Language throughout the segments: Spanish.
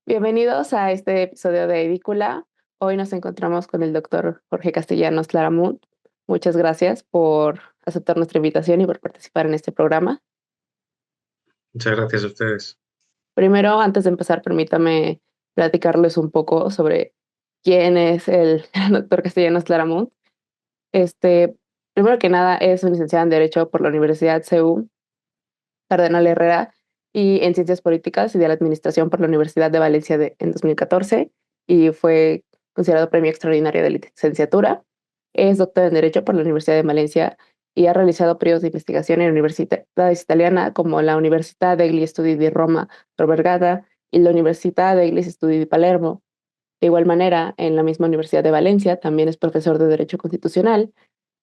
Bienvenidos a este episodio de Edícula. Hoy nos encontramos con el doctor Jorge Castellanos Claramunt. Muchas gracias por aceptar nuestra invitación y por participar en este programa. Muchas gracias a ustedes. Primero, antes de empezar, permítame platicarles un poco sobre quién es el doctor Castellanos Claramunt. Este, Primero que nada, es un licenciado en Derecho por la Universidad CEU Cardenal Herrera y en Ciencias Políticas y de la Administración por la Universidad de Valencia en 2014 y fue considerado premio extraordinario de licenciatura. Es doctor en Derecho por la Universidad de Valencia y ha realizado periodos de investigación en universidades italianas como la Università degli Studi di Roma Tor Vergata y la Università degli Studi di Palermo. De igual manera, en la misma Universidad de Valencia también es profesor de Derecho Constitucional,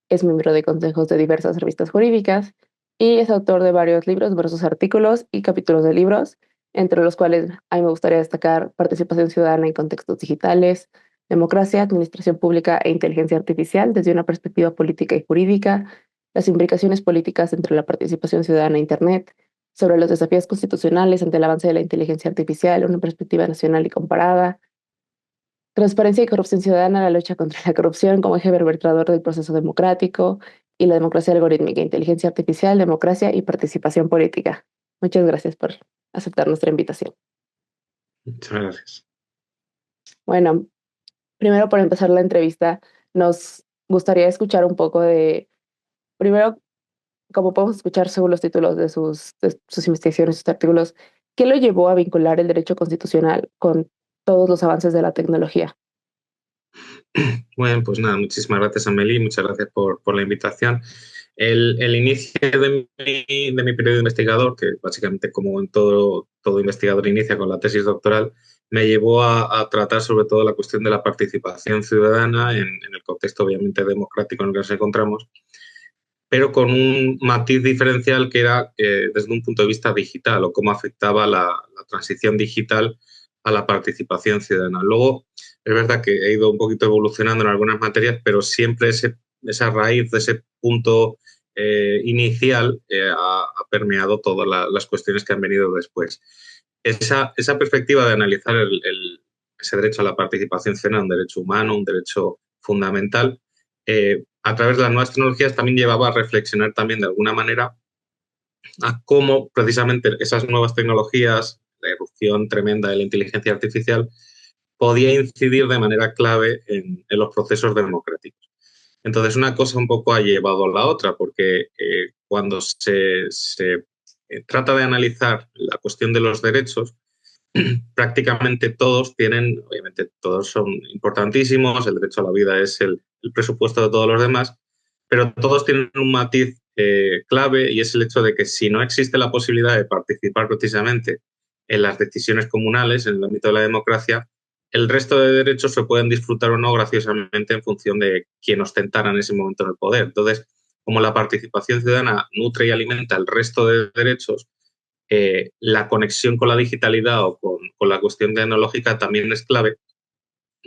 es miembro de consejos de diversas revistas jurídicas y es autor de varios libros, diversos artículos y capítulos de libros, entre los cuales a mí me gustaría destacar Participación Ciudadana en Contextos Digitales, Democracia, Administración Pública e Inteligencia Artificial desde una perspectiva política y jurídica, las implicaciones políticas entre la participación ciudadana e Internet, sobre los desafíos constitucionales ante el avance de la inteligencia artificial, una perspectiva nacional y comparada, Transparencia y corrupción ciudadana, la lucha contra la corrupción como eje vertebrador del proceso democrático y la democracia algorítmica, inteligencia artificial, democracia y participación política. Muchas gracias por aceptar nuestra invitación. Muchas gracias. Bueno, primero por empezar la entrevista, nos gustaría escuchar un poco primero, como podemos escuchar según los títulos de sus investigaciones, sus artículos, ¿qué lo llevó a vincular el derecho constitucional con todos los avances de la tecnología? Bueno, pues nada, muchísimas gracias, Amelie, muchas gracias por la invitación. El inicio de mi periodo de investigador, que básicamente como en todo investigador inicia con la tesis doctoral, me llevó a tratar sobre todo la cuestión de la participación ciudadana en el contexto obviamente democrático en el que nos encontramos, pero con un matiz diferencial que era desde un punto de vista digital o cómo afectaba la transición digital a la participación ciudadana. Luego, es verdad que he ido un poquito evolucionando en algunas materias, pero siempre esa raíz, ese punto inicial ha permeado todas las cuestiones que han venido después. Esa perspectiva de analizar ese derecho a la participación ciudadana, un derecho humano, un derecho fundamental, a través de las nuevas tecnologías también llevaba a reflexionar también de alguna manera a cómo precisamente esas nuevas tecnologías, la erupción tremenda de la inteligencia artificial, podía incidir de manera clave en los procesos democráticos. Entonces, una cosa un poco ha llevado a la otra, porque cuando se trata de analizar la cuestión de los derechos, prácticamente todos tienen, obviamente todos son importantísimos, el derecho a la vida es el presupuesto de todos los demás, pero todos tienen un matiz clave y es el hecho de que si no existe la posibilidad de participar precisamente en las decisiones comunales, en el ámbito de la democracia, el resto de derechos se pueden disfrutar o no graciosamente en función de quién ostentara en ese momento en el poder. Entonces, como la participación ciudadana nutre y alimenta el resto de derechos, la conexión con la digitalidad o con la cuestión tecnológica también es clave,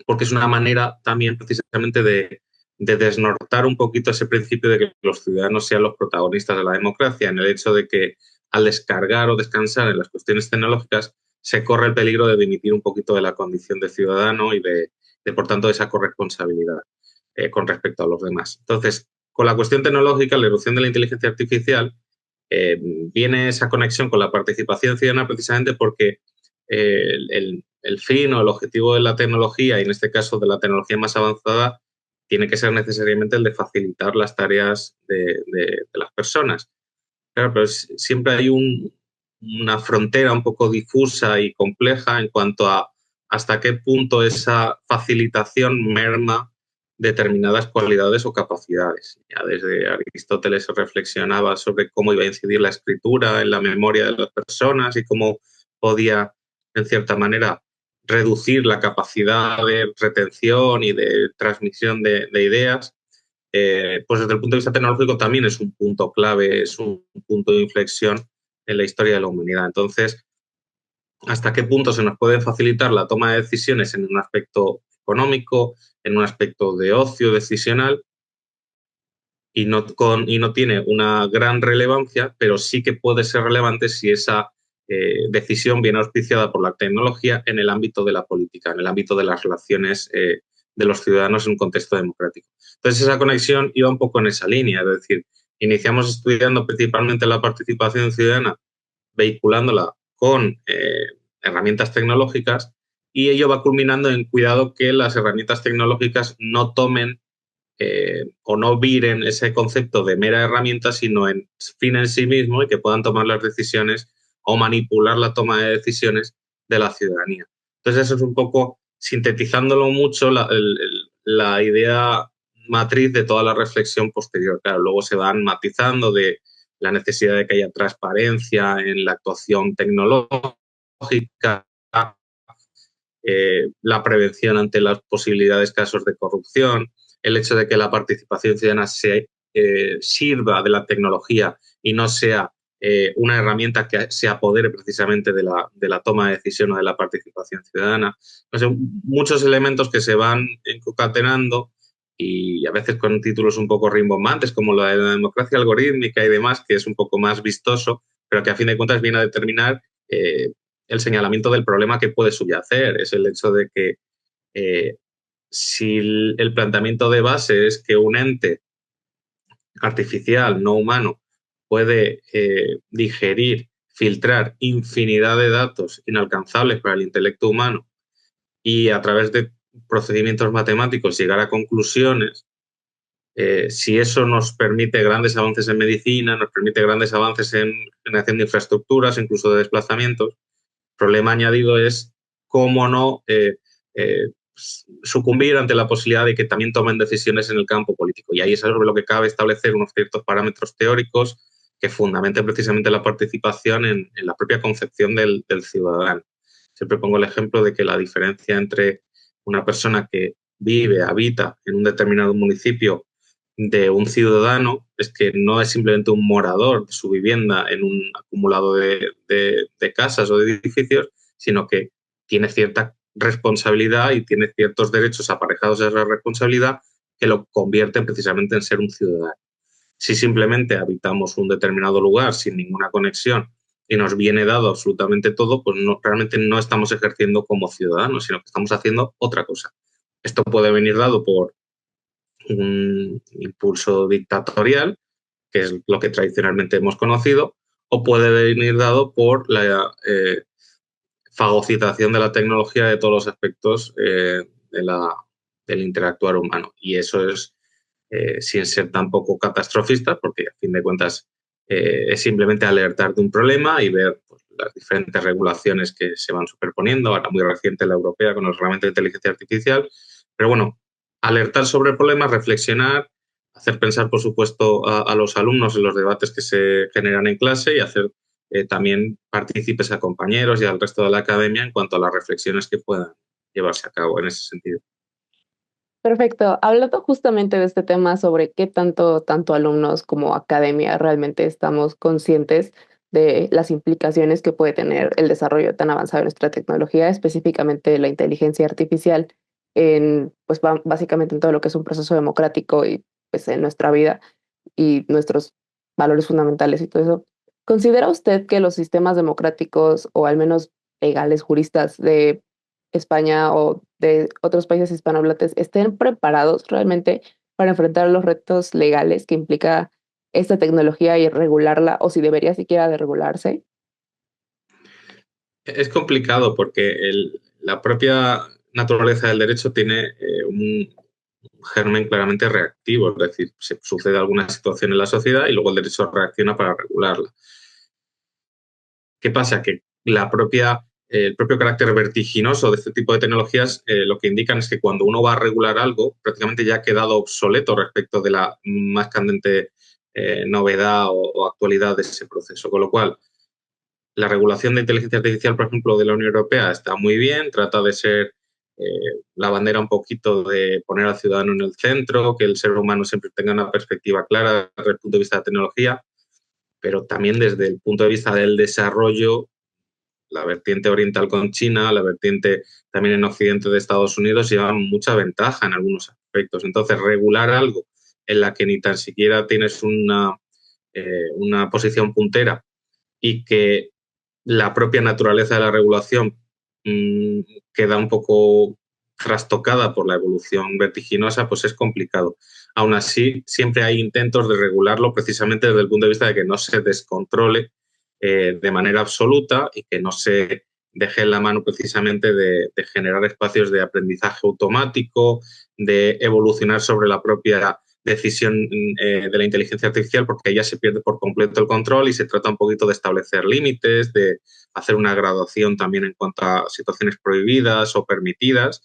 porque es una manera también precisamente de desnortar un poquito ese principio de que los ciudadanos sean los protagonistas de la democracia, en el hecho de que al descargar o descansar en las cuestiones tecnológicas se corre el peligro de dimitir un poquito de la condición de ciudadano y por tanto, de esa corresponsabilidad con respecto a los demás. Entonces, con la cuestión tecnológica, la erupción de la inteligencia artificial, viene esa conexión con la participación ciudadana precisamente porque el fin o el objetivo de la tecnología, y en este caso de la tecnología más avanzada, tiene que ser necesariamente el de facilitar las tareas de las personas. Claro, pero siempre hay una frontera un poco difusa y compleja en cuanto a hasta qué punto esa facilitación merma determinadas cualidades o capacidades. Ya desde Aristóteles se reflexionaba sobre cómo iba a incidir la escritura en la memoria de las personas y cómo podía, en cierta manera, reducir la capacidad de retención y de transmisión de ideas. Pues desde el punto de vista tecnológico también es un punto clave, es un punto de inflexión en la historia de la humanidad. Entonces, ¿hasta qué punto se nos puede facilitar la toma de decisiones en un aspecto económico, en un aspecto de ocio decisional y no tiene una gran relevancia, pero sí que puede ser relevante si esa decisión bien auspiciada por la tecnología en el ámbito de la política, en el ámbito de las relaciones de los ciudadanos en un contexto democrático. Entonces, esa conexión iba un poco en esa línea, es decir, iniciamos estudiando principalmente la participación ciudadana, vehiculándola con herramientas tecnológicas, y ello va culminando en cuidado que las herramientas tecnológicas no tomen o no viren ese concepto de mera herramienta, sino en fin en sí mismo, y que puedan tomar las decisiones o manipular la toma de decisiones de la ciudadanía. Entonces, eso es un poco, sintetizándolo mucho, la idea matriz de toda la reflexión posterior. Claro, luego se van matizando de la necesidad de que haya transparencia en la actuación tecnológica, la prevención ante las posibilidades casos de corrupción, el hecho de que la participación ciudadana se sirva de la tecnología y no sea una herramienta que se apodere precisamente de la toma de decisión o de la participación ciudadana. No sé, muchos elementos que se van concatenando y a veces con títulos un poco rimbombantes, como la de la democracia algorítmica y demás, que es un poco más vistoso, pero que a fin de cuentas viene a determinar el señalamiento del problema que puede subyacer. Es el hecho de que si el planteamiento de base es que un ente artificial, no humano, puede digerir, filtrar infinidad de datos inalcanzables para el intelecto humano y a través de procedimientos matemáticos llegar a conclusiones, si eso nos permite grandes avances en medicina, nos permite grandes avances en generación de infraestructuras, incluso de desplazamientos, el problema añadido es cómo no sucumbir ante la posibilidad de que también tomen decisiones en el campo político. Y ahí es sobre lo que cabe establecer unos ciertos parámetros teóricos que fundamenten precisamente la participación en la propia concepción del ciudadano. Siempre pongo el ejemplo de que la diferencia entre una persona que vive, habita en un determinado municipio de un ciudadano es que no es simplemente un morador de su vivienda en un acumulado de casas o de edificios, sino que tiene cierta responsabilidad y tiene ciertos derechos aparejados a esa responsabilidad que lo convierten precisamente en ser un ciudadano. Si simplemente habitamos un determinado lugar sin ninguna conexión y nos viene dado absolutamente todo, pues no, realmente no estamos ejerciendo como ciudadanos, sino que estamos haciendo otra cosa. Esto puede venir dado por un impulso dictatorial, que es lo que tradicionalmente hemos conocido, o puede venir dado por la fagocitación de la tecnología de todos los aspectos del interactuar humano. Y eso es, sin ser tampoco catastrofista, porque a fin de cuentas es simplemente alertar de un problema y ver pues, las diferentes regulaciones que se van superponiendo, ahora muy reciente la europea con el reglamento de inteligencia artificial, pero bueno, alertar sobre el problema, reflexionar, hacer pensar, por supuesto, a los alumnos en los debates que se generan en clase y hacer también partícipes a compañeros y al resto de la academia en cuanto a las reflexiones que puedan llevarse a cabo en ese sentido. Perfecto. Hablando justamente de este tema sobre qué tanto alumnos como academia realmente estamos conscientes de las implicaciones que puede tener el desarrollo tan avanzado de nuestra tecnología, específicamente la inteligencia artificial, en, pues básicamente en todo lo que es un proceso democrático y pues en nuestra vida y nuestros valores fundamentales y todo eso. ¿Considera usted que los sistemas democráticos o al menos legales, juristas de España o de otros países hispanohablantes estén preparados realmente para enfrentar los retos legales que implica esta tecnología y regularla, o si debería siquiera de regularse? Es complicado porque la propia naturaleza del derecho tiene un germen claramente reactivo, es decir, se sucede alguna situación en la sociedad y luego el derecho reacciona para regularla. ¿Qué pasa? Que el propio carácter vertiginoso de este tipo de tecnologías lo que indican es que cuando uno va a regular algo, prácticamente ya ha quedado obsoleto respecto de la más candente novedad o actualidad de ese proceso. Con lo cual, la regulación de inteligencia artificial, por ejemplo, de la Unión Europea está muy bien, trata de ser la bandera un poquito de poner al ciudadano en el centro, que el ser humano siempre tenga una perspectiva clara desde el punto de vista de la tecnología, pero también desde el punto de vista del desarrollo, la vertiente oriental con China, la vertiente también en Occidente de Estados Unidos llevan mucha ventaja en algunos aspectos. Entonces, regular algo en la que ni tan siquiera tienes una posición puntera y que la propia naturaleza de la regulación mmm, queda un poco trastocada por la evolución vertiginosa, pues es complicado. Aún así, siempre hay intentos de regularlo precisamente desde el punto de vista de que no se descontrole de manera absoluta y que no se deje en la mano precisamente de generar espacios de aprendizaje automático, de evolucionar sobre la propia decisión de la inteligencia artificial, porque ella se pierde por completo el control y se trata un poquito de establecer límites, de hacer una graduación también en cuanto a situaciones prohibidas o permitidas,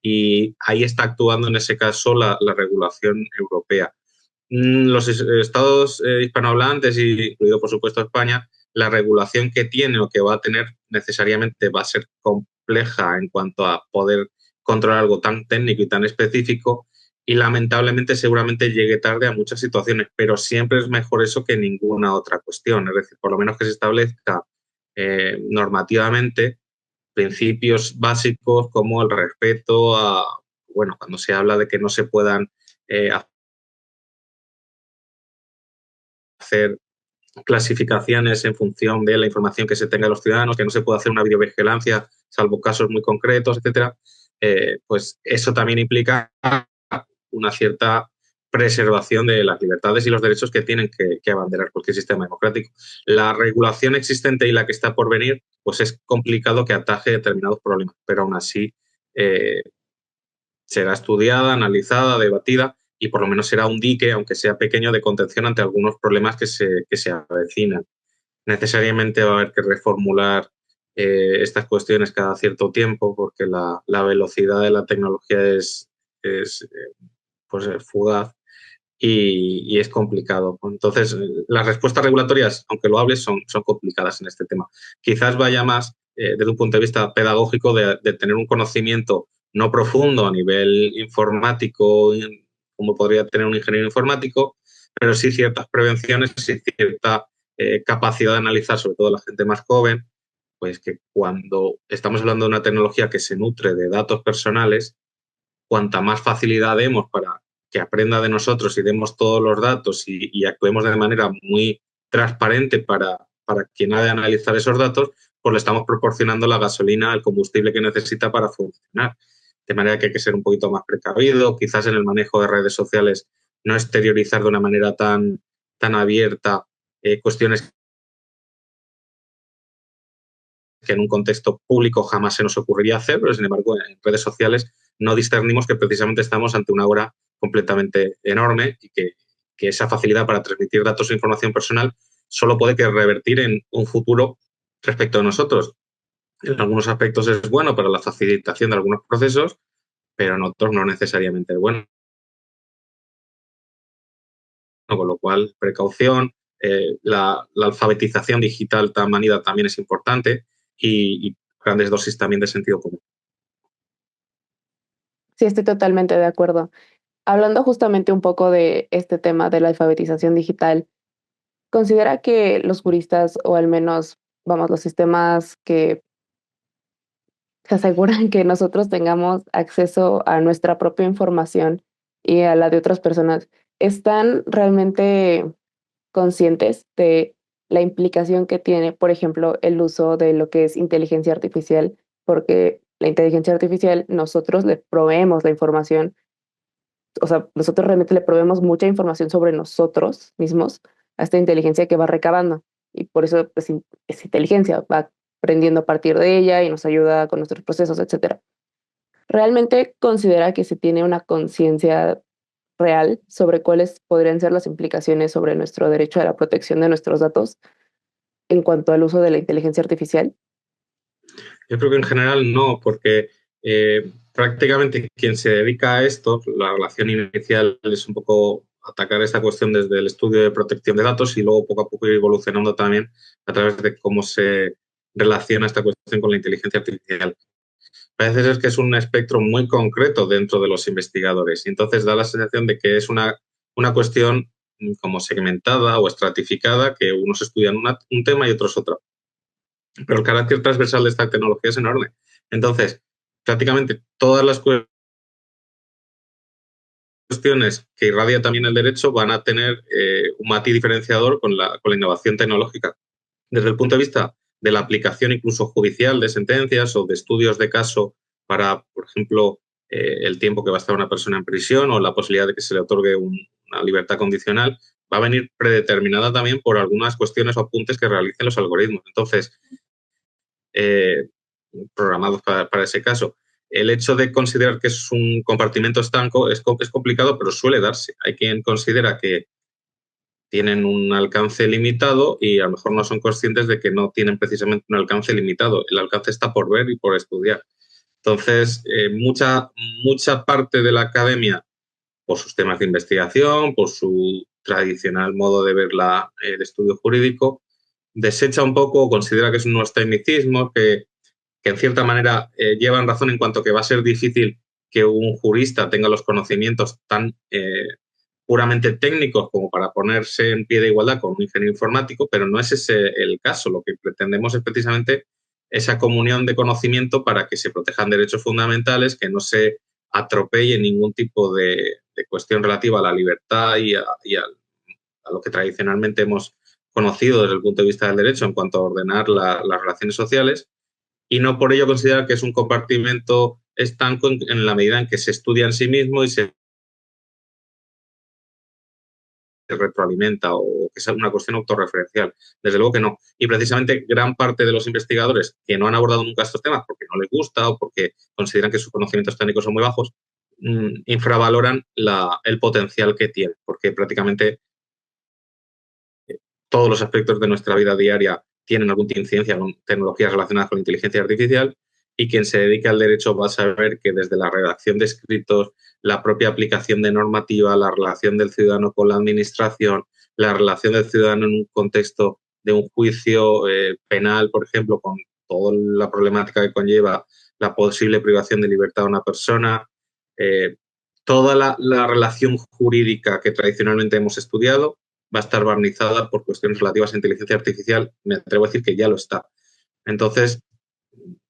y ahí está actuando en ese caso la regulación europea. Los estados hispanohablantes, incluido por supuesto España, la regulación que tiene o que va a tener necesariamente va a ser compleja en cuanto a poder controlar algo tan técnico y tan específico, y lamentablemente seguramente llegue tarde a muchas situaciones, pero siempre es mejor eso que ninguna otra cuestión. Es decir, por lo menos que se establezca normativamente principios básicos como el respeto a, bueno, cuando se habla de que no se puedan hacer clasificaciones en función de la información que se tenga de los ciudadanos, que no se puede hacer una videovigilancia, salvo casos muy concretos, etcétera, pues eso también implica una cierta preservación de las libertades y los derechos que tienen que abanderar cualquier sistema democrático. La regulación existente y la que está por venir, pues es complicado que ataje determinados problemas, pero aún así eh, será estudiada, analizada, debatida y por lo menos será un dique, aunque sea pequeño, de contención ante algunos problemas que se avecinan. Necesariamente va a haber que reformular estas cuestiones cada cierto tiempo porque la velocidad de la tecnología es pues, fugaz y es complicado. Entonces, las respuestas regulatorias, aunque lo hables, son complicadas en este tema. Quizás vaya más desde un punto de vista pedagógico de tener un conocimiento no profundo a nivel informático, como podría tener un ingeniero informático, pero sí ciertas prevenciones y cierta capacidad de analizar, sobre todo la gente más joven, pues que cuando estamos hablando de una tecnología que se nutre de datos personales, cuanta más facilidad demos para que aprenda de nosotros y demos todos los datos y actuemos de manera muy transparente para quien ha de analizar esos datos, pues le estamos proporcionando la gasolina, el combustible que necesita para funcionar. De manera que hay que ser un poquito más precavido, quizás en el manejo de redes sociales no exteriorizar de una manera tan abierta cuestiones que en un contexto público jamás se nos ocurriría hacer, pero sin embargo en redes sociales no discernimos que precisamente estamos ante una obra completamente enorme y que esa facilidad para transmitir datos e información personal solo puede que revertir en un futuro respecto de nosotros. En algunos aspectos es bueno para la facilitación de algunos procesos, pero en otros no necesariamente es bueno. Con lo cual, precaución, la alfabetización digital tan manida también es importante y grandes dosis también de sentido común. Sí, estoy totalmente de acuerdo. Hablando justamente un poco de este tema de la alfabetización digital, ¿considera que los juristas, o al menos, vamos, los sistemas que se aseguran que nosotros tengamos acceso a nuestra propia información y a la de otras personas, están realmente conscientes de la implicación que tiene, por ejemplo, el uso de lo que es inteligencia artificial? Porque la inteligencia artificial, nosotros le proveemos la información, o sea, nosotros realmente le proveemos mucha información sobre nosotros mismos a esta inteligencia que va recabando. Y por eso pues, es inteligencia, va aprendiendo a partir de ella y nos ayuda con nuestros procesos, etcétera. ¿Realmente considera que se tiene una conciencia real sobre cuáles podrían ser las implicaciones sobre nuestro derecho a la protección de nuestros datos en cuanto al uso de la inteligencia artificial? Yo creo que en general no, porque prácticamente quien se dedica a esto, la relación inicial es un poco atacar esta cuestión desde el estudio de protección de datos y luego poco a poco ir evolucionando también a través de cómo se relaciona esta cuestión con la inteligencia artificial. Parece ser que es un espectro muy concreto dentro de los investigadores y entonces da la sensación de que es una cuestión como segmentada o estratificada, que unos estudian un tema y otros otro. Pero el carácter transversal de esta tecnología es enorme. Entonces, prácticamente todas las cuestiones que irradia también el derecho van a tener un matiz diferenciador con la innovación tecnológica. Desde el punto de vista de la aplicación incluso judicial de sentencias o de estudios de caso para, por ejemplo, el tiempo que va a estar una persona en prisión o la posibilidad de que se le otorgue una libertad condicional, va a venir predeterminada también por algunas cuestiones o apuntes que realicen los algoritmos. Entonces, programados para ese caso. El hecho de considerar que es un compartimento estanco es complicado, pero suele darse. Hay quien considera que tienen un alcance limitado y a lo mejor no son conscientes de que no tienen precisamente un alcance limitado. El alcance está por ver y por estudiar. Entonces, mucha parte de la academia, por sus temas de investigación, por su tradicional modo de ver el estudio jurídico, desecha un poco o considera que es unos tecnicismos que en cierta manera llevan razón en cuanto que va a ser difícil que un jurista tenga los conocimientos tan puramente técnicos como para ponerse en pie de igualdad con un ingeniero informático, pero no es ese el caso. Lo que pretendemos es precisamente esa comunión de conocimiento para que se protejan derechos fundamentales, que no se atropelle ningún tipo de cuestión relativa a la libertad y a lo que tradicionalmente hemos conocido desde el punto de vista del derecho en cuanto a ordenar las relaciones sociales, y no por ello considerar que es un compartimento estanco en la medida en que se estudia en sí mismo y se retroalimenta o que es una cuestión autorreferencial. Desde luego que no. Y precisamente gran parte de los investigadores que no han abordado nunca estos temas porque no les gusta o porque consideran que sus conocimientos técnicos son muy bajos, infravaloran el potencial que tiene, porque prácticamente todos los aspectos de nuestra vida diaria tienen alguna incidencia con tecnologías relacionadas con la inteligencia artificial, y quien se dedique al derecho va a saber que desde la redacción de escritos, la propia aplicación de normativa, la relación del ciudadano con la administración, la relación del ciudadano en un contexto de un juicio penal, por ejemplo, con toda la problemática que conlleva la posible privación de libertad de una persona, toda la relación jurídica que tradicionalmente hemos estudiado va a estar barnizada por cuestiones relativas a inteligencia artificial. Me atrevo a decir que ya lo está. Entonces,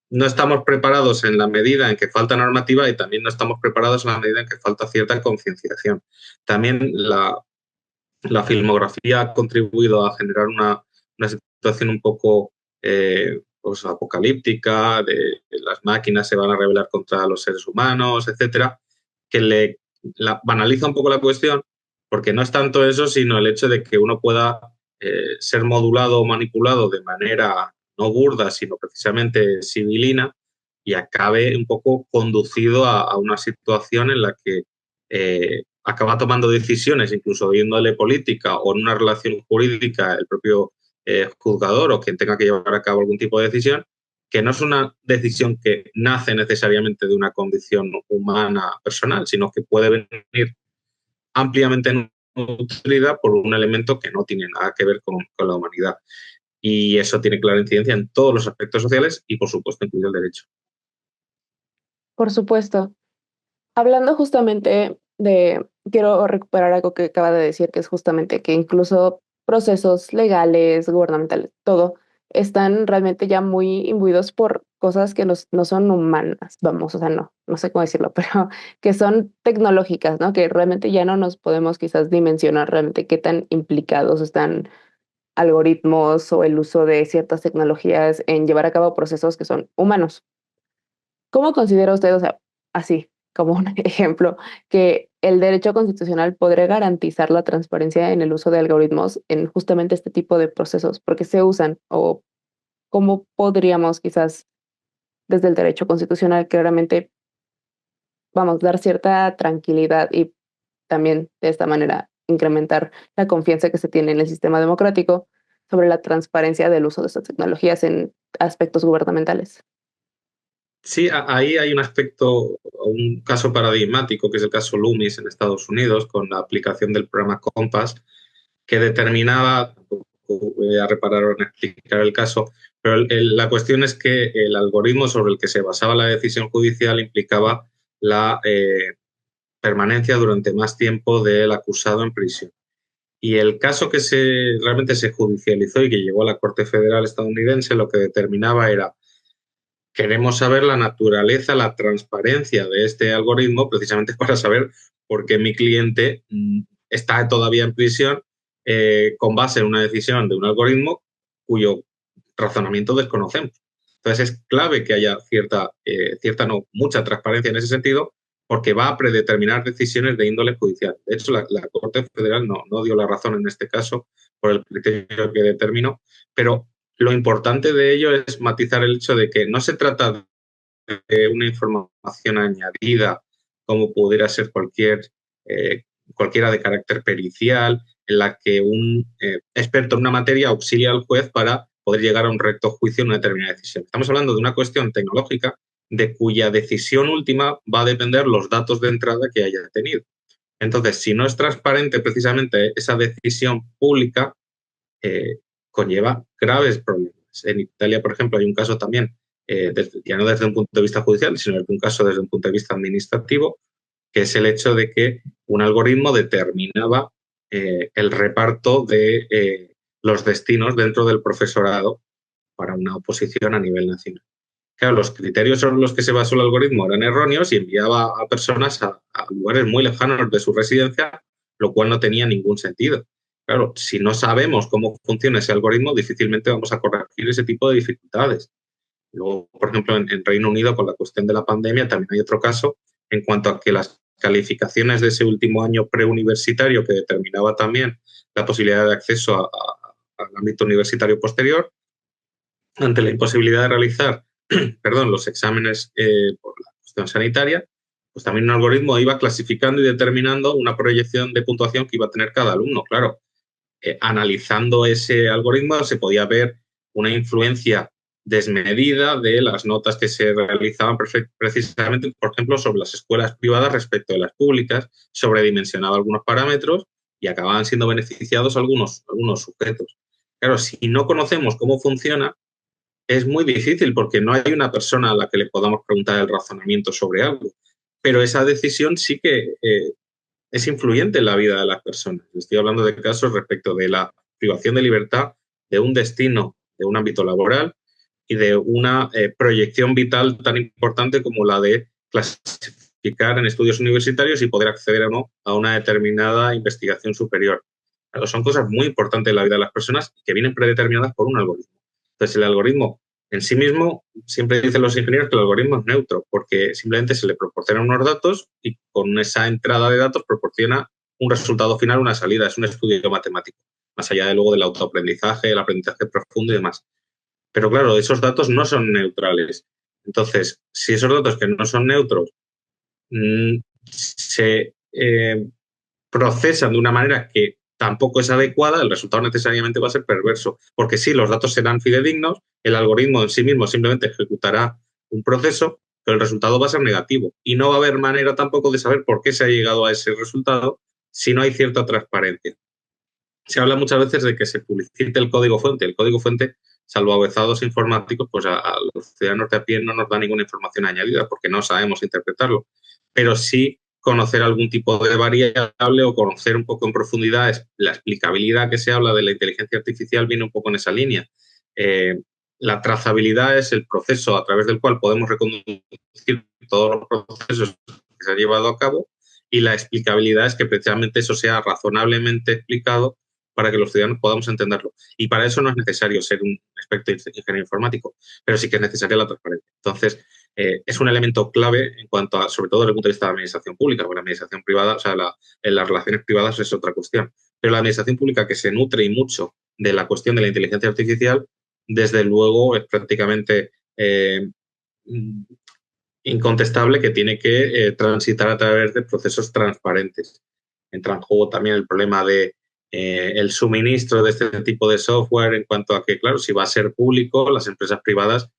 no estamos preparados en la medida en que falta normativa y también no estamos preparados en la medida en que falta cierta concienciación. También la filmografía ha contribuido a generar una situación un poco pues apocalíptica, de las máquinas se van a rebelar contra los seres humanos, etcétera, que banaliza un poco la cuestión, porque no es tanto eso, sino el hecho de que uno pueda ser modulado o manipulado de manera no burda, sino precisamente civilina, y acabe un poco conducido a una situación en la que acaba tomando decisiones, incluso viéndole política o en una relación jurídica el propio juzgador o quien tenga que llevar a cabo algún tipo de decisión, que no es una decisión que nace necesariamente de una condición humana personal, sino que puede venir ampliamente nutrida por un elemento que no tiene nada que ver con la humanidad. Y eso tiene clara incidencia en todos los aspectos sociales y, por supuesto, incluido el derecho. Por supuesto. Hablando justamente quiero recuperar algo que acaba de decir, que es justamente que incluso procesos legales, gubernamentales, todo, están realmente ya muy imbuidos por cosas que no son humanas, vamos, o sea, no sé cómo decirlo, pero que son tecnológicas, ¿no? Que realmente ya no nos podemos quizás dimensionar realmente qué tan implicados están algoritmos o el uso de ciertas tecnologías en llevar a cabo procesos que son humanos. ¿Cómo considera usted, o sea, así como un ejemplo, que el derecho constitucional podría garantizar la transparencia en el uso de algoritmos en justamente este tipo de procesos? ¿Por qué se usan? ¿O cómo podríamos quizás desde el derecho constitucional claramente, vamos, dar cierta tranquilidad y también de esta manera incrementar la confianza que se tiene en el sistema democrático sobre la transparencia del uso de estas tecnologías en aspectos gubernamentales? Sí, ahí hay un aspecto, un caso paradigmático, que es el caso Loomis en Estados Unidos, con la aplicación del programa Compass, que determinaba, voy a reparar en explicar el caso, pero la cuestión es que el algoritmo sobre el que se basaba la decisión judicial implicaba la permanencia durante más tiempo del acusado en prisión. Y el caso que realmente se judicializó y que llegó a la Corte Federal estadounidense, lo que determinaba era: queremos saber la naturaleza, la transparencia de este algoritmo, precisamente para saber por qué mi cliente está todavía en prisión con base en una decisión de un algoritmo cuyo razonamiento desconocemos. Entonces es clave que haya no, mucha transparencia en ese sentido, porque va a predeterminar decisiones de índole judicial. De hecho, la Corte Federal no dio la razón en este caso por el criterio que determinó, pero lo importante de ello es matizar el hecho de que no se trata de una información añadida, como pudiera ser cualquiera de carácter pericial, en la que un experto en una materia auxilia al juez para poder llegar a un recto juicio en una determinada decisión. Estamos hablando de una cuestión tecnológica de cuya decisión última va a depender los datos de entrada que haya tenido. Entonces, si no es transparente precisamente esa decisión pública, conlleva graves problemas. En Italia, por ejemplo, hay un caso también, ya no desde un punto de vista judicial, sino desde un caso desde un punto de vista administrativo, que es el hecho de que un algoritmo determinaba el reparto de los destinos dentro del profesorado para una oposición a nivel nacional. Claro, los criterios sobre los que se basó el algoritmo eran erróneos y enviaba a personas a lugares muy lejanos de su residencia, lo cual no tenía ningún sentido. Claro, si no sabemos cómo funciona ese algoritmo, difícilmente vamos a corregir ese tipo de dificultades. Luego, por ejemplo, en Reino Unido, con la cuestión de la pandemia, también hay otro caso en cuanto a que las calificaciones de ese último año preuniversitario, que determinaba también la posibilidad de acceso al ámbito universitario posterior, ante la imposibilidad de realizar los exámenes por la cuestión sanitaria, pues también un algoritmo iba clasificando y determinando una proyección de puntuación que iba a tener cada alumno. Claro, analizando ese algoritmo se podía ver una influencia desmedida de las notas que se realizaban precisamente, por ejemplo, sobre las escuelas privadas respecto de las públicas, sobredimensionaba algunos parámetros y acababan siendo beneficiados algunos sujetos. Claro, si no conocemos cómo funciona, es muy difícil porque no hay una persona a la que le podamos preguntar el razonamiento sobre algo, pero esa decisión sí que es influyente en la vida de las personas. Estoy hablando de casos respecto de la privación de libertad, de un destino, de un ámbito laboral y de una proyección vital tan importante como la de clasificar en estudios universitarios y poder acceder o no a una determinada investigación superior. Claro, son cosas muy importantes en la vida de las personas que vienen predeterminadas por un algoritmo. Entonces, el algoritmo en sí mismo, siempre dicen los ingenieros que el algoritmo es neutro, porque simplemente se le proporcionan unos datos y con esa entrada de datos proporciona un resultado final, una salida. Es un estudio matemático, más allá de luego del autoaprendizaje, el aprendizaje profundo y demás. Pero claro, esos datos no son neutrales. Entonces, si esos datos que no son neutros se procesan de una manera que tampoco es adecuada, el resultado necesariamente va a ser perverso. Porque sí, los datos serán fidedignos, el algoritmo en sí mismo simplemente ejecutará un proceso, pero el resultado va a ser negativo. Y no va a haber manera tampoco de saber por qué se ha llegado a ese resultado si no hay cierta transparencia. Se habla muchas veces de que se publicite el código fuente. El código fuente, salvo avezados informáticos, pues a los ciudadanos de a pie no nos da ninguna información añadida porque no sabemos interpretarlo. Pero sí conocer algún tipo de variable o conocer un poco en profundidad la explicabilidad que se habla de la inteligencia artificial viene un poco en esa línea. La trazabilidad es el proceso a través del cual podemos reconducir todos los procesos que se han llevado a cabo y la explicabilidad es que precisamente eso sea razonablemente explicado para que los ciudadanos podamos entenderlo. Y para eso no es necesario ser un experto en ingeniero informático, pero sí que es necesaria la transparencia. Entonces, es un elemento clave en cuanto a, sobre todo desde el punto de vista de la administración pública, porque la administración privada, o sea, en las relaciones privadas es otra cuestión. Pero la administración pública que se nutre y mucho de la cuestión de la inteligencia artificial, desde luego es prácticamente incontestable que tiene que transitar a través de procesos transparentes. Entra en juego también el problema de el suministro de este tipo de software en cuanto a que, claro, si va a ser público, las empresas privadas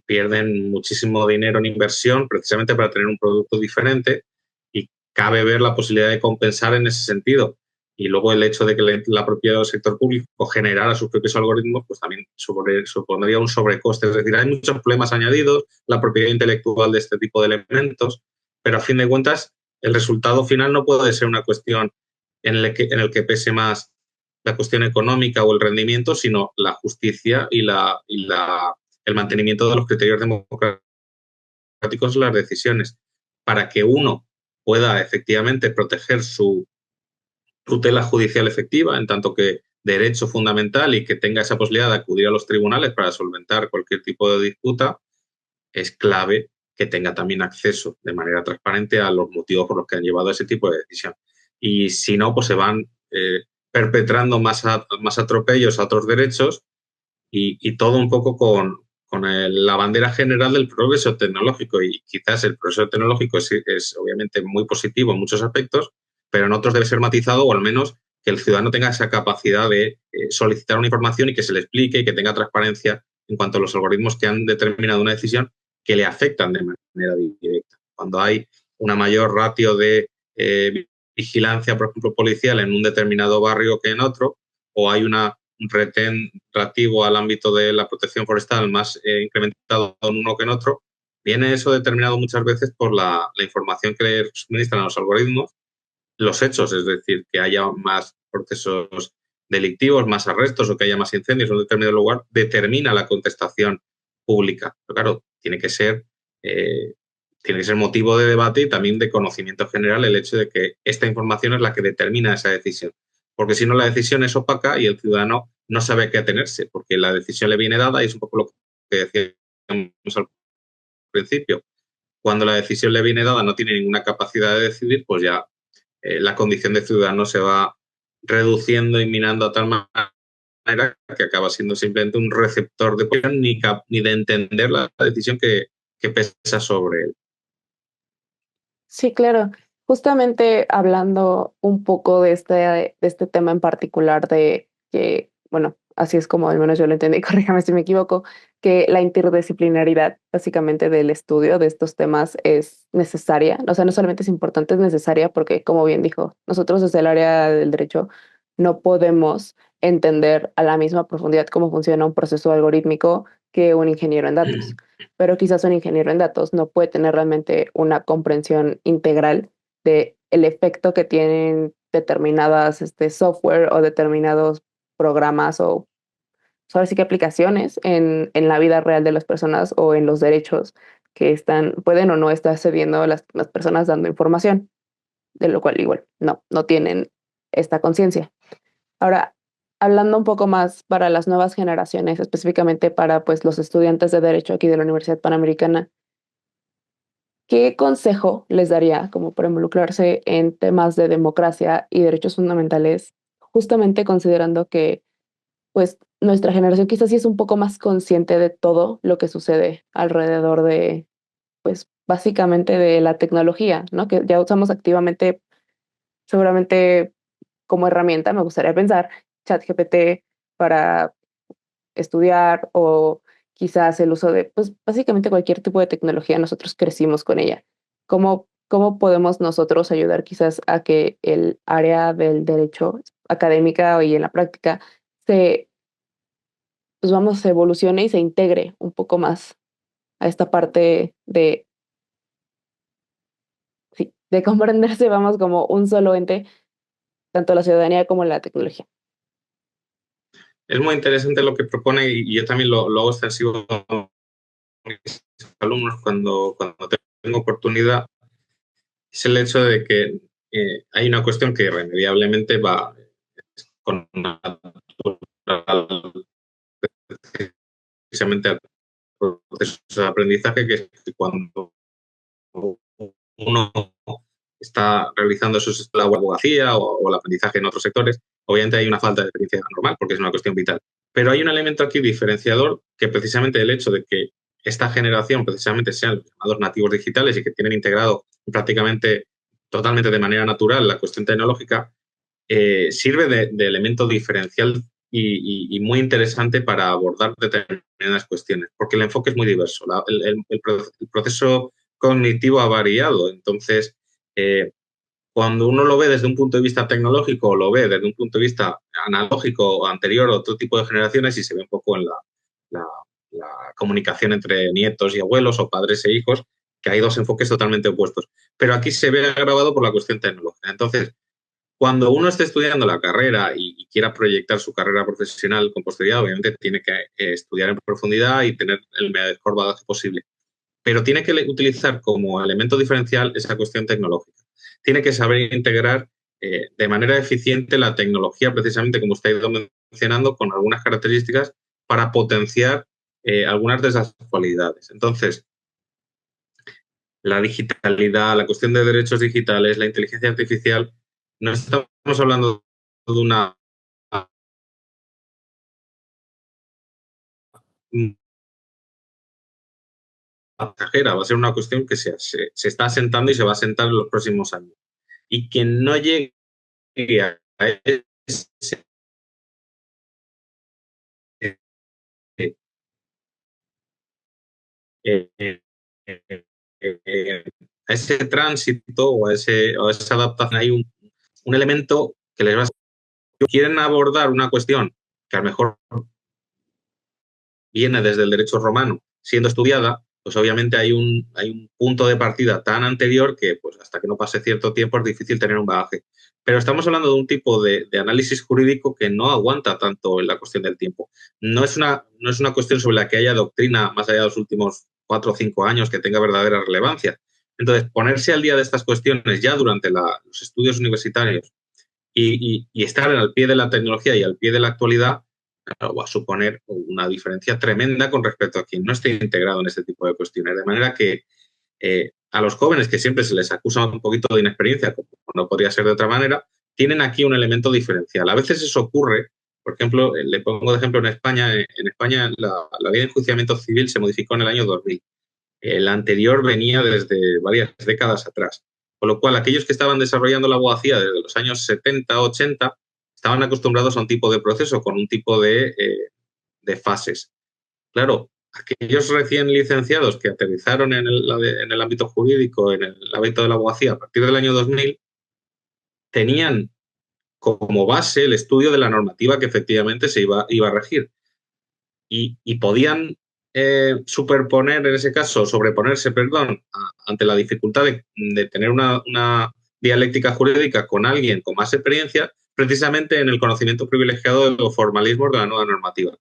pierden muchísimo dinero en inversión precisamente para tener un producto diferente y cabe ver la posibilidad de compensar en ese sentido. Y luego el hecho de que la propiedad del sector público generara sus propios algoritmos, pues también supondría un sobrecoste. Es decir, hay muchos problemas añadidos, la propiedad intelectual de este tipo de elementos, pero a fin de cuentas el resultado final no puede ser una cuestión en el que pese más la cuestión económica o el rendimiento, sino la justicia y el mantenimiento de los criterios democráticos en las decisiones, para que uno pueda efectivamente proteger su tutela judicial efectiva, en tanto que derecho fundamental y que tenga esa posibilidad de acudir a los tribunales para solventar cualquier tipo de disputa, es clave que tenga también acceso de manera transparente a los motivos por los que han llevado ese tipo de decisión. Y si no, pues se van perpetrando más atropellos a otros derechos y todo un poco con la bandera general del progreso tecnológico. Y quizás el progreso tecnológico es obviamente muy positivo en muchos aspectos, pero en otros debe ser matizado, o al menos que el ciudadano tenga esa capacidad de solicitar una información y que se le explique y que tenga transparencia en cuanto a los algoritmos que han determinado una decisión que le afectan de manera directa. Cuando hay una mayor ratio de vigilancia, por ejemplo, policial en un determinado barrio que en otro, o hay un retén relativo al ámbito de la protección forestal más incrementado en uno que en otro, viene eso determinado muchas veces por la información que le suministran los algoritmos, los hechos, es decir, que haya más procesos delictivos, más arrestos o que haya más incendios en un determinado lugar, determina la contestación pública. Pero claro, tiene que ser motivo de debate y también de conocimiento general el hecho de que esta información es la que determina esa decisión. Porque si no, la decisión es opaca y el ciudadano no sabe a qué atenerse, porque la decisión le viene dada y es un poco lo que decíamos al principio. Cuando la decisión le viene dada, no tiene ninguna capacidad de decidir, pues ya la condición de ciudadano se va reduciendo y minando a tal manera que acaba siendo simplemente un receptor de opinión ni de entender la decisión que pesa sobre él. Sí, claro. Justamente hablando un poco de este tema en particular de que, bueno, así es como al menos yo lo entendí, corríjame si me equivoco, que la interdisciplinaridad básicamente del estudio de estos temas es necesaria. O sea, no solamente es importante, es necesaria porque, como bien dijo, nosotros desde el área del derecho no podemos entender a la misma profundidad cómo funciona un proceso algorítmico que un ingeniero en datos, pero quizás un ingeniero en datos no puede tener realmente una comprensión integral de el efecto que tienen determinadas software o determinados programas o ahora sí que aplicaciones en la vida real de las personas o en los derechos que pueden o no estar cediendo las personas dando información, de lo cual igual no tienen esta conciencia. Ahora, hablando un poco más para las nuevas generaciones, específicamente para pues los estudiantes de Derecho aquí de la Universidad Panamericana, ¿qué consejo les daría como para involucrarse en temas de democracia y derechos fundamentales, justamente considerando que pues nuestra generación quizás sí es un poco más consciente de todo lo que sucede alrededor de, pues básicamente de la tecnología, ¿no? Que ya usamos activamente, seguramente como herramienta, me gustaría pensar, ChatGPT para estudiar o quizás el uso de, pues básicamente cualquier tipo de tecnología, nosotros crecimos con ella. ¿Cómo podemos nosotros ayudar quizás a que el área del derecho académica y en la práctica se, pues vamos, se evolucione y se integre un poco más a esta parte de, sí, de comprenderse, vamos, como un solo ente, tanto la ciudadanía como la tecnología? Es muy interesante lo que propone y yo también lo hago extensivo a mis alumnos cuando tengo oportunidad. Es el hecho de que hay una cuestión que irremediablemente va con precisamente al proceso de aprendizaje, que es que cuando uno está realizando la abogacía o el aprendizaje en otros sectores, obviamente hay una falta de experiencia normal porque es una cuestión vital. Pero hay un elemento aquí diferenciador que precisamente el hecho de que esta generación precisamente sean los llamados nativos digitales y que tienen integrado prácticamente totalmente de manera natural la cuestión tecnológica, sirve de elemento diferencial y muy interesante para abordar determinadas cuestiones, porque el enfoque es muy diverso. El proceso cognitivo ha variado, entonces, cuando uno lo ve desde un punto de vista tecnológico o lo ve desde un punto de vista analógico o anterior a otro tipo de generaciones y se ve un poco en la, la comunicación entre nietos y abuelos o padres e hijos, que hay dos enfoques totalmente opuestos. Pero aquí se ve agravado por la cuestión tecnológica. Entonces, cuando uno esté estudiando la carrera y quiera proyectar su carrera profesional con posterioridad, obviamente tiene que estudiar en profundidad y tener el mejor bagaje posible. Pero tiene que utilizar como elemento diferencial esa cuestión tecnológica. Tiene que saber integrar de manera eficiente la tecnología, precisamente como usted ha ido mencionando, con algunas características para potenciar algunas de esas cualidades. Entonces, la digitalidad, la cuestión de derechos digitales, la inteligencia artificial, no estamos hablando de una pasajera, va a ser una cuestión que se está asentando y se va a asentar en los próximos años. Y quien no llegue a ese, eh, eh, a ese tránsito o a esa adaptación, hay un elemento que les va a... Quieren abordar una cuestión que a lo mejor viene desde el derecho romano siendo estudiada, pues obviamente hay un punto de partida tan anterior que pues hasta que no pase cierto tiempo es difícil tener un bagaje. Pero estamos hablando de un tipo de análisis jurídico que no aguanta tanto en la cuestión del tiempo. No es una cuestión sobre la que haya doctrina más allá de los últimos 4 o 5 años que tenga verdadera relevancia. Entonces, ponerse al día de estas cuestiones ya durante los estudios universitarios y estar al pie de la tecnología y al pie de la actualidad, claro, va a suponer una diferencia tremenda con respecto a quien no esté integrado en este tipo de cuestiones. De manera que a los jóvenes, que siempre se les acusa un poquito de inexperiencia, como no podría ser de otra manera, tienen aquí un elemento diferencial. A veces eso ocurre, por ejemplo, le pongo de ejemplo en España la ley de enjuiciamiento civil se modificó en el año 2000. El anterior venía desde varias décadas atrás. Con lo cual, aquellos que estaban desarrollando la abogacía desde los años 70, 80, estaban acostumbrados a un tipo de proceso con un tipo de fases. Claro, aquellos recién licenciados que aterrizaron en el ámbito jurídico, en el ámbito de la abogacía a partir del año 2000, tenían como base el estudio de la normativa que efectivamente iba a regir. Y podían superponer, en ese caso, sobreponerse, perdón, ante la dificultad de tener una dialéctica jurídica con alguien con más experiencia, precisamente en el conocimiento privilegiado de los formalismos de la nueva normativa.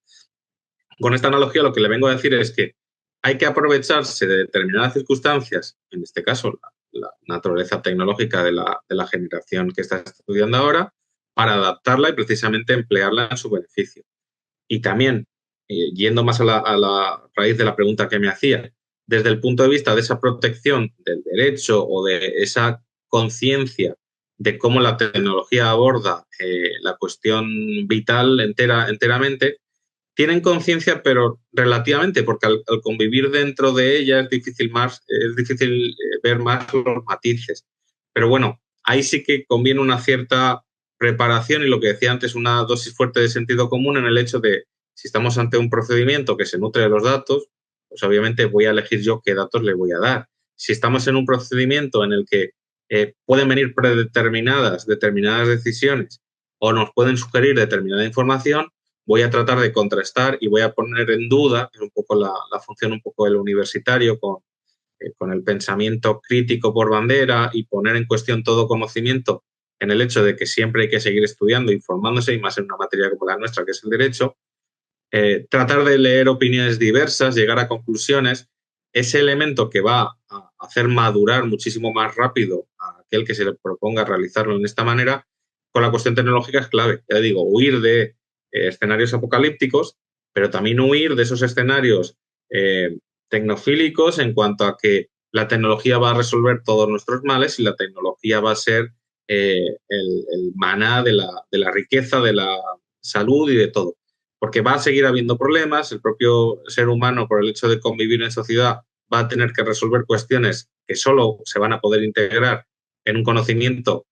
Con esta analogía lo que le vengo a decir es que hay que aprovecharse de determinadas circunstancias, en este caso la naturaleza tecnológica de la generación que está estudiando ahora, para adaptarla y precisamente emplearla en su beneficio. Y también, yendo más a la raíz de la pregunta que me hacía, desde el punto de vista de esa protección del derecho o de esa conciencia de cómo la tecnología aborda la cuestión vital enteramente, tienen conciencia, pero relativamente, porque al convivir dentro de ella es difícil ver más los matices. Pero bueno, ahí sí que conviene una cierta preparación y lo que decía antes, una dosis fuerte de sentido común en el hecho de si estamos ante un procedimiento que se nutre de los datos, pues obviamente voy a elegir yo qué datos le voy a dar. Si estamos en un procedimiento en el que pueden venir predeterminadas determinadas decisiones o nos pueden sugerir determinada información, voy a tratar de contrastar y voy a poner en duda, que es un poco la función un poco del universitario, con el pensamiento crítico por bandera y poner en cuestión todo conocimiento en el hecho de que siempre hay que seguir estudiando, informándose, y más en una materia como la nuestra, que es el derecho, tratar de leer opiniones diversas, llegar a conclusiones, ese elemento que va a hacer madurar muchísimo más rápido a aquel que se le proponga realizarlo en esta manera, con la cuestión tecnológica es clave. Ya digo, huir de escenarios apocalípticos, pero también huir de esos escenarios tecnofílicos en cuanto a que la tecnología va a resolver todos nuestros males y la tecnología va a ser el maná de la riqueza, de la salud y de todo. Porque va a seguir habiendo problemas, el propio ser humano, por el hecho de convivir en sociedad, va a tener que resolver cuestiones que solo se van a poder integrar en un conocimiento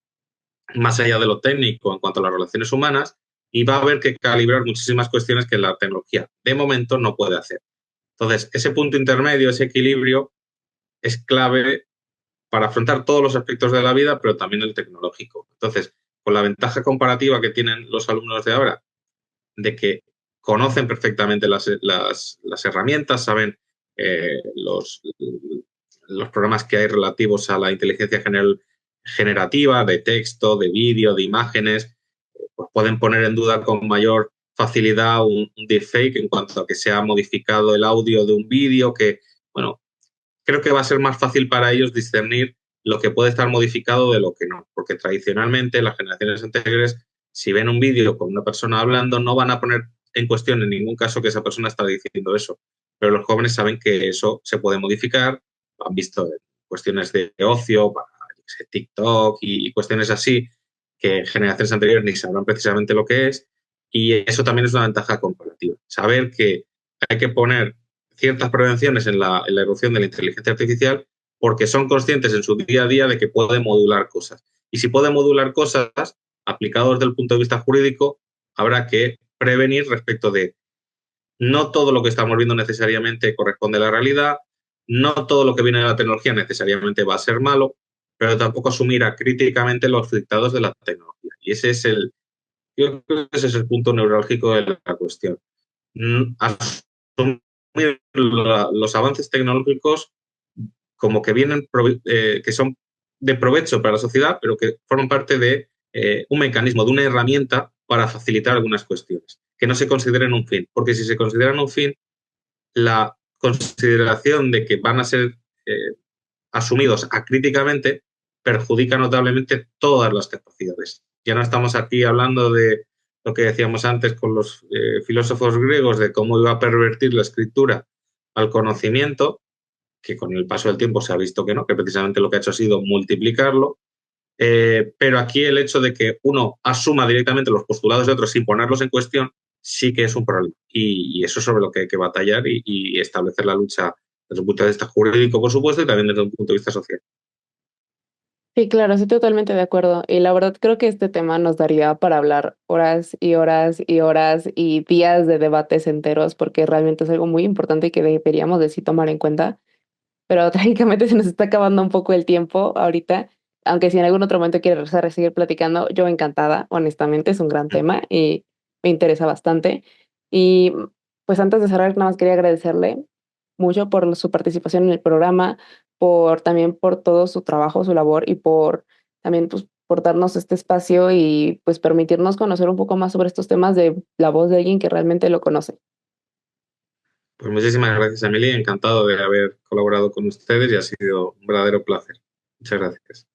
más allá de lo técnico en cuanto a las relaciones humanas, y va a haber que calibrar muchísimas cuestiones que la tecnología de momento no puede hacer. Entonces, ese punto intermedio, ese equilibrio, es clave para afrontar todos los aspectos de la vida, pero también el tecnológico. Entonces, con la ventaja comparativa que tienen los alumnos de ahora, de que conocen perfectamente las herramientas, saben los programas que hay relativos a la inteligencia generativa, de texto, de vídeo, de imágenes, pues pueden poner en duda con mayor facilidad un deepfake en cuanto a que se ha modificado el audio de un vídeo, que, bueno, creo que va a ser más fácil para ellos discernir lo que puede estar modificado de lo que no. Porque tradicionalmente las generaciones anteriores, si ven un vídeo con una persona hablando, no van a poner en cuestión en ningún caso que esa persona está diciendo eso. Pero los jóvenes saben que eso se puede modificar, lo han visto en cuestiones de ocio, para TikTok y cuestiones así, que generaciones anteriores ni sabrán precisamente lo que es. Y eso también es una ventaja comparativa. Saber que hay que poner ciertas prevenciones en la erupción de la inteligencia artificial porque son conscientes en su día a día de que puede modular cosas. Y si puede modular cosas, aplicados desde el punto de vista jurídico, habrá que prevenir respecto de no todo lo que estamos viendo necesariamente corresponde a la realidad, no todo lo que viene de la tecnología necesariamente va a ser malo, pero tampoco asumir críticamente los dictados de la tecnología. Y ese es yo creo que ese es el punto neurálgico de la cuestión. Asumir los avances tecnológicos como que vienen, que son de provecho para la sociedad, pero que forman parte de un mecanismo, de una herramienta para facilitar algunas cuestiones, que no se consideren un fin, porque si se consideran un fin, la consideración de que van a ser asumidos acríticamente perjudica notablemente todas las capacidades. Ya no estamos aquí hablando de lo que decíamos antes con los filósofos griegos, de cómo iba a pervertir la escritura al conocimiento, que con el paso del tiempo se ha visto que no, que precisamente lo que ha hecho ha sido multiplicarlo. Pero aquí el hecho de que uno asuma directamente los postulados de otros sin ponerlos en cuestión sí que es un problema. Y eso es sobre lo que hay que batallar y establecer la lucha desde un punto de vista jurídico, por supuesto, y también desde un punto de vista social. Sí, claro, estoy totalmente de acuerdo. Y la verdad creo que este tema nos daría para hablar horas y horas y horas y días de debates enteros, porque realmente es algo muy importante y que deberíamos de sí tomar en cuenta. Pero trágicamente se nos está acabando un poco el tiempo ahorita. Aunque si en algún otro momento quieres regresar a seguir platicando, yo encantada, honestamente, es un gran tema y me interesa bastante. Y pues antes de cerrar, nada más quería agradecerle mucho por su participación en el programa, por también por todo su trabajo, su labor y por también pues por darnos este espacio y pues permitirnos conocer un poco más sobre estos temas de la voz de alguien que realmente lo conoce. Pues muchísimas gracias, Emily. Encantado de haber colaborado con ustedes y ha sido un verdadero placer. Muchas gracias.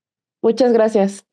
Muchas gracias.